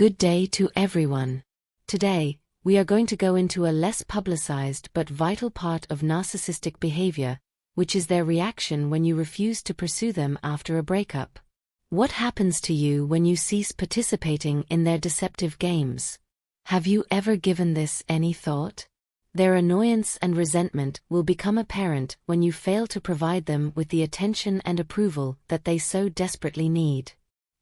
Good day to everyone. Today, we are going to go into a less publicized but vital part of narcissistic behavior, which is their reaction when you refuse to pursue them after a breakup. What happens to you when you cease participating in their deceptive games? Have you ever given this any thought? Their annoyance and resentment will become apparent when you fail to provide them with the attention and approval that they so desperately need.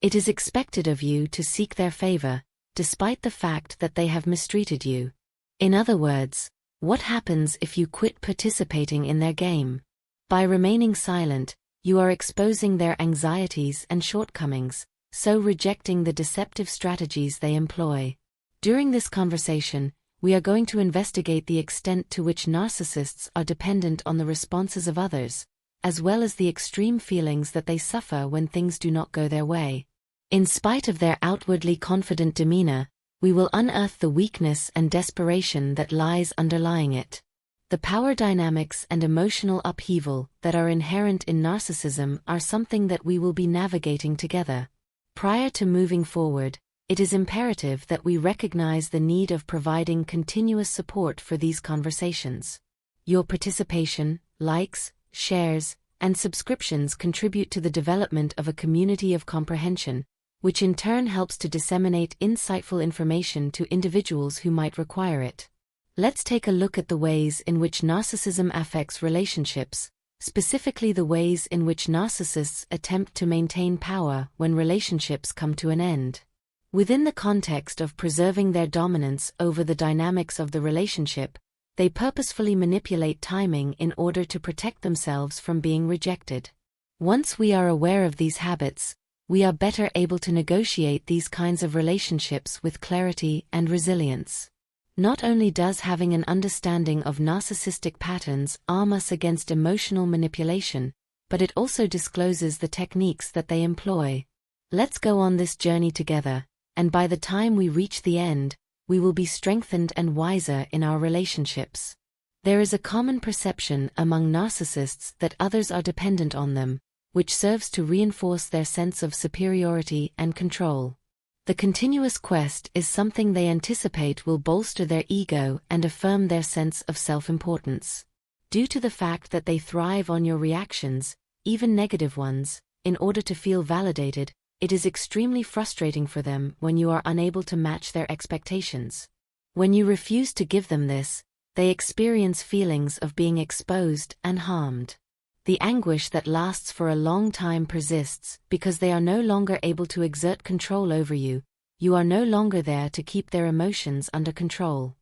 It is expected of you to seek their favor, despite the fact that they have mistreated you. In other words, what happens if you quit participating in their game? By remaining silent, you are exposing their anxieties and shortcomings, so rejecting the deceptive strategies they employ. During this conversation, we are going to investigate the extent to which narcissists are dependent on the responses of others, as well as the extreme feelings that they suffer when things do not go their way. In spite of their outwardly confident demeanor, we will unearth the weakness and desperation that lies underlying it. The power dynamics and emotional upheaval that are inherent in narcissism are something that we will be navigating together. Prior to moving forward, it is imperative that we recognize the need of providing continuous support for these conversations. Your participation, likes, shares, and subscriptions contribute to the development of a community of comprehension, which in turn helps to disseminate insightful information to individuals who might require it. Let's take a look at the ways in which narcissism affects relationships, specifically the ways in which narcissists attempt to maintain power when relationships come to an end. Within the context of preserving their dominance over the dynamics of the relationship, they purposefully manipulate timing in order to protect themselves from being rejected. Once we are aware of these habits, we are better able to negotiate these kinds of relationships with clarity and resilience. Not only does having an understanding of narcissistic patterns arm us against emotional manipulation, but it also discloses the techniques that they employ. Let's go on this journey together, and by the time we reach the end, we will be strengthened and wiser in our relationships. There is a common perception among narcissists that others are dependent on them, which serves to reinforce their sense of superiority and control. The continuous quest is something they anticipate will bolster their ego and affirm their sense of self-importance. Due to the fact that they thrive on your reactions, even negative ones, in order to feel validated, it is extremely frustrating for them when you are unable to match their expectations. When you refuse to give them this, they experience feelings of being exposed and harmed. The anguish that lasts for a long time persists because they are no longer able to exert control over you. You are no longer there to keep their emotions under control.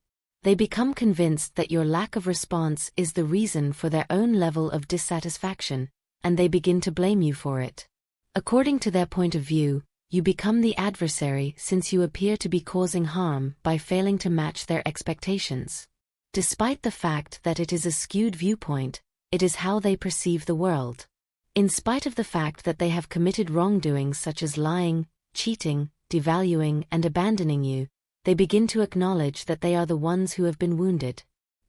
They become convinced that your lack of response is the reason for their own level of dissatisfaction, and they begin to blame you for it. According to their point of view, you become the adversary since you appear to be causing harm by failing to match their expectations. Despite the fact that it is a skewed viewpoint, it is how they perceive the world. In spite of the fact that they have committed wrongdoings such as lying, cheating, devaluing, and abandoning you, they begin to acknowledge that they are the ones who have been wounded.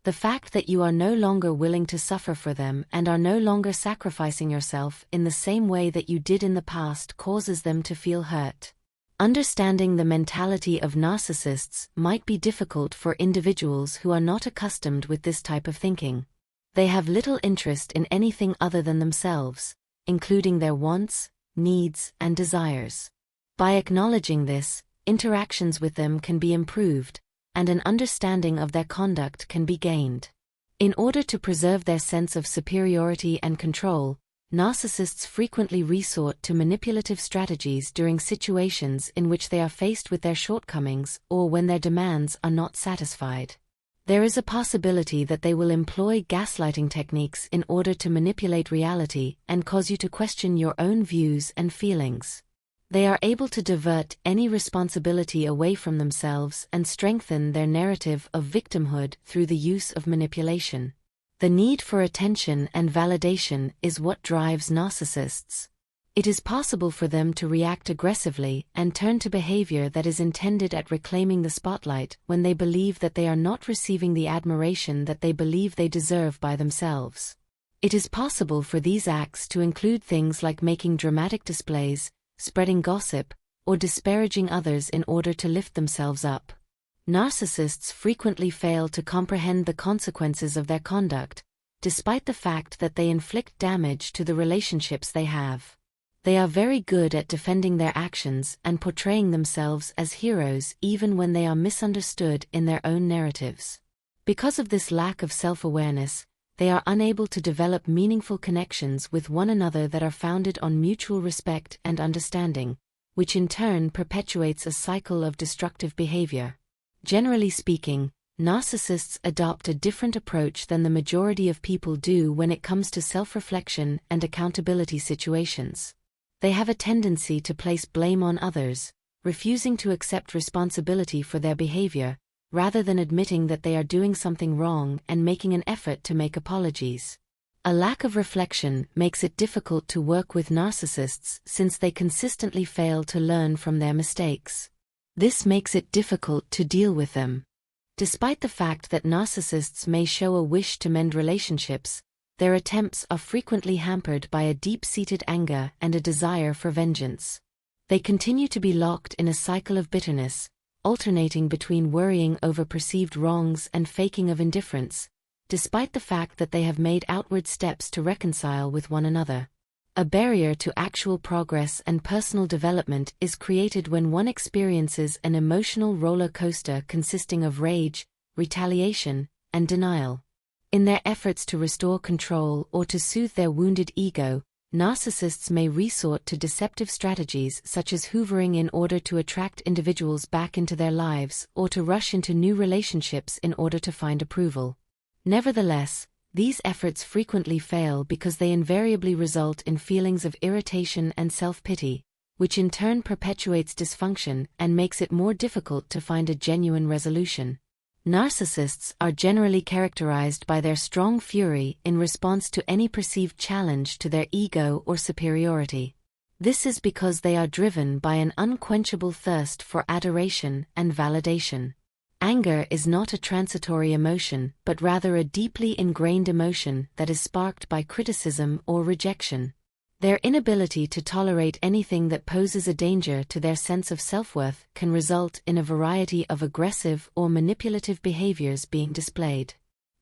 The fact that you are no longer willing to suffer for them and are no longer sacrificing yourself in the same way that you did in the past causes them to feel hurt. Understanding the mentality of narcissists might be difficult for individuals who are not accustomed with this type of thinking. They have little interest in anything other than themselves, including their wants, needs, and desires. By acknowledging this, interactions with them can be improved, and an understanding of their conduct can be gained. In order to preserve their sense of superiority and control, narcissists frequently resort to manipulative strategies during situations in which they are faced with their shortcomings or when their demands are not satisfied. There is a possibility that they will employ gaslighting techniques in order to manipulate reality and cause you to question your own views and feelings. They are able to divert any responsibility away from themselves and strengthen their narrative of victimhood through the use of manipulation. The need for attention and validation is what drives narcissists. It is possible for them to react aggressively and turn to behavior that is intended at reclaiming the spotlight when they believe that they are not receiving the admiration that they believe they deserve by themselves. It is possible for these acts to include things like making dramatic displays, spreading gossip, or disparaging others in order to lift themselves up. Narcissists frequently fail to comprehend the consequences of their conduct, despite the fact that they inflict damage to the relationships they have. They are very good at defending their actions and portraying themselves as heroes even when they are misunderstood in their own narratives. Because of this lack of self-awareness, they are unable to develop meaningful connections with one another that are founded on mutual respect and understanding, which in turn perpetuates a cycle of destructive behavior. Generally speaking, narcissists adopt a different approach than the majority of people do when it comes to self-reflection and accountability situations. They have a tendency to place blame on others, refusing to accept responsibility for their behavior, rather than admitting that they are doing something wrong and making an effort to make apologies. A lack of reflection makes it difficult to work with narcissists since they consistently fail to learn from their mistakes. This makes it difficult to deal with them. Despite the fact that narcissists may show a wish to mend relationships, their attempts are frequently hampered by a deep-seated anger and a desire for vengeance. They continue to be locked in a cycle of bitterness, alternating between worrying over perceived wrongs and faking of indifference, despite the fact that they have made outward steps to reconcile with one another. A barrier to actual progress and personal development is created when one experiences an emotional roller coaster consisting of rage, retaliation, and denial. In their efforts to restore control or to soothe their wounded ego, narcissists may resort to deceptive strategies such as hoovering in order to attract individuals back into their lives or to rush into new relationships in order to find approval. Nevertheless, these efforts frequently fail because they invariably result in feelings of irritation and self-pity, which in turn perpetuates dysfunction and makes it more difficult to find a genuine resolution. Narcissists are generally characterized by their strong fury in response to any perceived challenge to their ego or superiority. This is because they are driven by an unquenchable thirst for adoration and validation. Anger is not a transitory emotion, but rather a deeply ingrained emotion that is sparked by criticism or rejection. Their inability to tolerate anything that poses a danger to their sense of self-worth can result in a variety of aggressive or manipulative behaviors being displayed.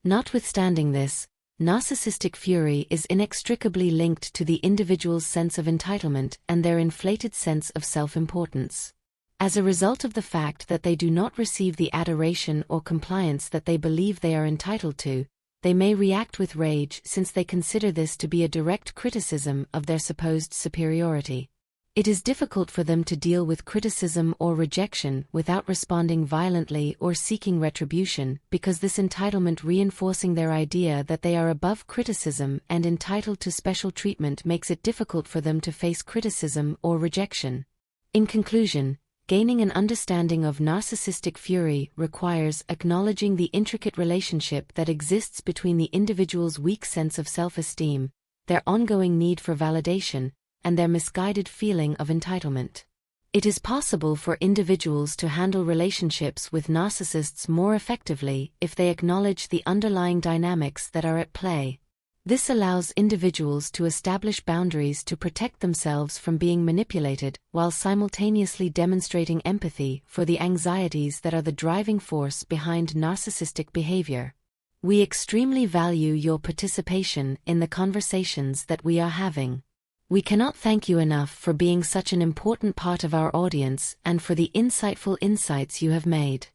Notwithstanding this, narcissistic fury is inextricably linked to the individual's sense of entitlement and their inflated sense of self-importance. As a result of the fact that they do not receive the adoration or compliance that they believe they are entitled to, they may react with rage since they consider this to be a direct criticism of their supposed superiority. It is difficult for them to deal with criticism or rejection without responding violently or seeking retribution, because this entitlement reinforcing their idea that they are above criticism and entitled to special treatment makes it difficult for them to face criticism or rejection. In conclusion, gaining an understanding of narcissistic fury requires acknowledging the intricate relationship that exists between the individual's weak sense of self-esteem, their ongoing need for validation, and their misguided feeling of entitlement. It is possible for individuals to handle relationships with narcissists more effectively if they acknowledge the underlying dynamics that are at play. This allows individuals to establish boundaries to protect themselves from being manipulated, while simultaneously demonstrating empathy for the anxieties that are the driving force behind narcissistic behavior. We extremely value your participation in the conversations that we are having. We cannot thank you enough for being such an important part of our audience and for the insightful insights you have made.